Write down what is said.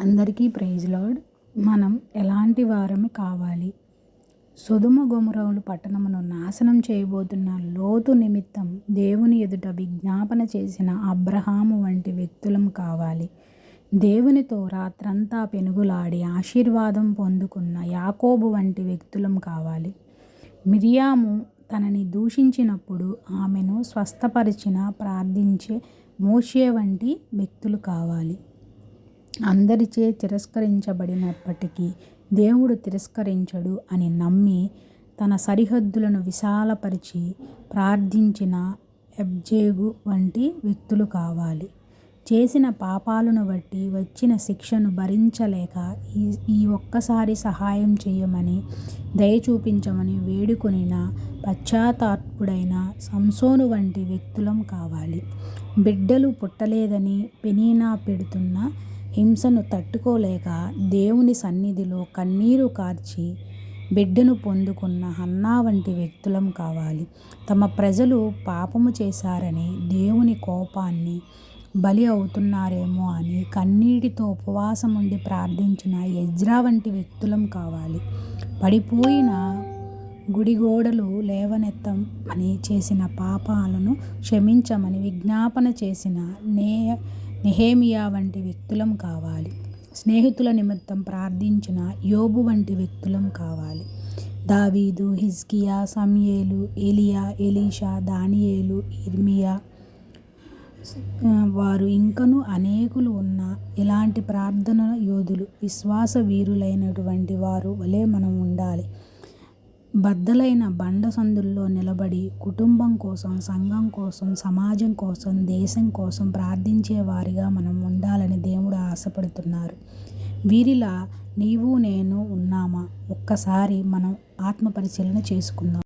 అందరికీ praise lord. మనం ఎలాంటి వారమి కావాలి? సొదొమ గొమొర్రా పట్టణమును నాశనం చేయబోతున్న లోతు నిమిత్తం దేవుని ఎదుట విజ్ఞాపన చేసిన అబ్రహాము వంటి వ్యక్తులం కావాలి. దేవునితో రాత్రంతా పెనుగులాడి ఆశీర్వాదం పొందుకున్న యాకోబు వంటి వ్యక్తులం కావాలి. మిరియాము తనని దూషించినప్పుడు ఆమెను స్వస్థపరిచిన ప్రార్థించే మోషే వంటి వ్యక్తులు కావాలి. అందరిచే తిరస్కరించబడినప్పటికీ దేవుడు తిరస్కరించడు అని నమ్మి తన సరిహద్దులను విశాలపరిచి ప్రార్థించిన యెఫ్తహు వంటి వ్యక్తులు కావాలి. చేసిన పాపాలను బట్టి వచ్చిన శిక్షను భరించలేక ఈ ఒక్కసారి సహాయం చేయమని, దయ చూపించమని వేడుకొనిన పశ్చాత్తాపకుడైన సంసోను వంటి వ్యక్తులం కావాలి. బిడ్డలు పుట్టలేదని పెనీనా పెడుతున్న హింసను తట్టుకోలేక దేవుని సన్నిధిలో కన్నీరు కార్చి బిడ్డను పొందుకున్న హన్నా వంటి వ్యక్తులం కావాలి. తమ ప్రజలు పాపము చేశారని దేవుని కోపాన్ని బలి అవుతున్నారేమో అని కన్నీటితో ఉపవాసముండి ప్రార్థించిన ఎజ్రా వంటి వ్యక్తులం కావాలి. పడిపోయిన గుడి గోడలు లేవనెత్తమని చేసిన పాపాలను క్షమించమని విజ్ఞాపన చేసిన నెహెమియా వంటి వ్యక్తులం కావాలి. స్నేహితుల నిమిత్తం ప్రార్థించిన యోబు వంటి వ్యక్తులం కావాలి. దావీదు, హిజ్కియా, సమూయేలు, ఎలీయా, ఎలీషా, దానియేలు, యిర్మీయా వారు ఇంకనూ అనేకులు ఉన్న ఇలాంటి ప్రార్థన యోధులు, విశ్వాస వీరులైనటువంటి వారు వలె మనం ఉండాలి. బద్దలైన బండ సందుల్లో నిలబడి కుటుంబం కోసం, సంఘం కోసం, సమాజం కోసం, దేశం కోసం ప్రార్థించే వారిగా మనం ఉండాలని దేవుడు ఆశపడుతున్నారు. వీరిలా నీవు నేను ఉన్నామా? ఒక్కసారి మనం ఆత్మ పరిశీలన చేసుకుందాం.